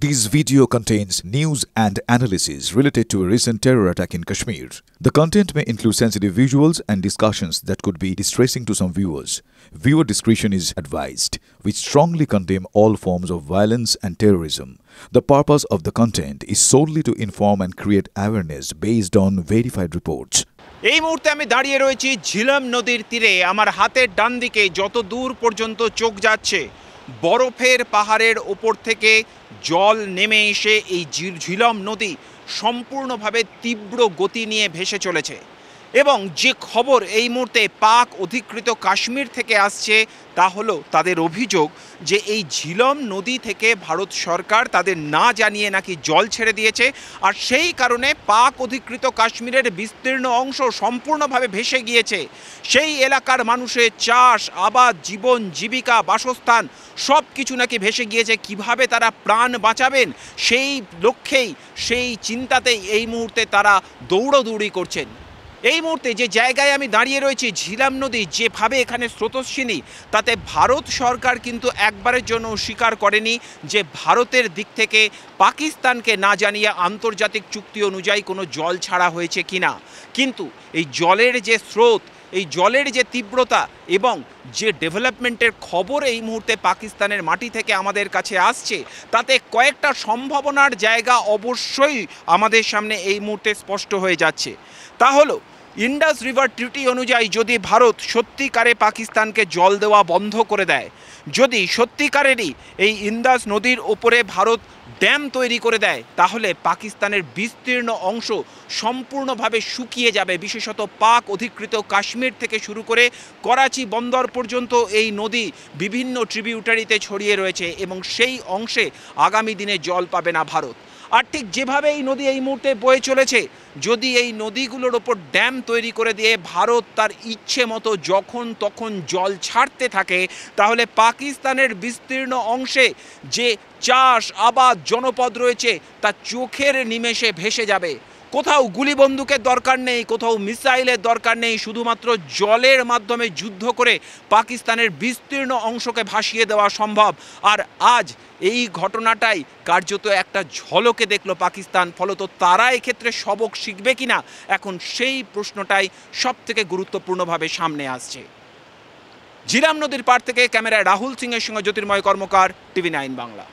This video contains news and analysis related to a recent terror attack in Kashmir. The content may include sensitive visuals and discussions that could be distressing to some viewers. Viewer discretion is advised. We strongly condemn all forms of violence and terrorism. The purpose of the content is solely to inform and create awareness based on verified reports. এই মুহূর্তে আমি দাঁড়িয়ে রয়েছি ঝিলম নদীর তীরে। আমার হাতের ডান দিকে যত দূর পর্যন্ত চোখ যাচ্ছে বরফের পাহাড়ের ওপর থেকে জল নেমে এসে এই ঝিলম নদী সম্পূর্ণভাবে তীব্র গতি নিয়ে ভেসে চলেছে এবং যে খবর এই মুহূর্তে পাক অধিকৃত কাশ্মীর থেকে আসছে তা হলো তাদের অভিযোগ যে এই ঝিলম নদী থেকে ভারত সরকার তাদের না জানিয়ে নাকি জল ছেড়ে দিয়েছে আর সেই কারণে পাক অধিকৃত কাশ্মীরের বিস্তীর্ণ অংশ সম্পূর্ণভাবে ভেসে গিয়েছে। সেই এলাকার মানুষের চাষ আবাদ জীবন জীবিকা বাসস্থান সব কিছু নাকি ভেসে গিয়েছে। কিভাবে তারা প্রাণ বাঁচাবেন সেই লক্ষ্যেই সেই চিন্তাতেই এই মুহূর্তে তারা দৌড়দৌড়ি করছেন। এই মুহূর্তে যে জায়গায় আমি দাঁড়িয়ে রয়েছি ঝিলম নদী যেভাবে এখানে স্রোতস্বিনী তাতে ভারত সরকার কিন্তু একবারের জন্য স্বীকার করেনি যে ভারতের দিক থেকে পাকিস্তানকে না জানিয়ে আন্তর্জাতিক চুক্তি অনুযায়ী কোনো জল ছাড়া হয়েছে কিনা। কিন্তু এই জলের যে স্রোত এই জলের যে তীব্রতা এবং যে ডেভেলপমেন্টের খবর এই মুহূর্তে পাকিস্তানের মাটি থেকে আমাদের কাছে আসছে তাতে কয়েকটা সম্ভাবনার জায়গা অবশ্যই আমাদের সামনে এই মুহূর্তে স্পষ্ট হয়ে যাচ্ছে। তা হলো ইন্ডাস রিভার ট্রিটি অনুযায়ী যদি ভারত সত্যিকারে পাকিস্তানকে জল দেওয়া বন্ধ করে দেয়, যদি সত্যিকারেরই এই ইন্দাস নদীর ওপরে ভারত ড্যাম তৈরি করে দেয় তাহলে পাকিস্তানের বিস্তীর্ণ অংশ সম্পূর্ণভাবে শুকিয়ে যাবে। বিশেষত পাক অধিকৃত কাশ্মীর থেকে শুরু করে করাচি বন্দর পর্যন্ত এই নদী বিভিন্ন ট্রিবিউটারিতে ছড়িয়ে রয়েছে এবং সেই অংশে আগামী দিনে জল পাবে না ভারত। আর ঠিক যেভাবে এই নদী এই মুহূর্তে বয়ে চলেছে যদি এই নদীগুলোর ওপর ড্যাম তৈরি করে দিয়ে ভারত তার ইচ্ছে মতো যখন তখন জল ছাড়তে থাকে তাহলে পাকিস্তানের বিস্তীর্ণ অংশে যে চাষ আবাদ জনপদ রয়েছে তা চোখের নিমেষে ভেসে যাবে। কোথাও গুলি বন্দুকের দরকার নেই, কোথাও মিসাইলের দরকার নেই, শুধুমাত্র জলের মাধ্যমে যুদ্ধ করে পাকিস্তানের বিস্তীর্ণ অংশকে ভাসিয়ে দেওয়া সম্ভব। আর আজ এই ঘটনাটাই কার্যত একটা ঝলকে দেখলো পাকিস্তান। ফলত তারা এক্ষেত্রে সবক শিখবে কিনা এখন সেই প্রশ্নটাই সবথেকে গুরুত্বপূর্ণভাবে সামনে আসছে। ঝিলম নদীর পাড় থেকে ক্যামেরায় রাহুল সিংয়ের সঙ্গে জ্যোতির্ময় কর্মকার, TV9 বাংলা।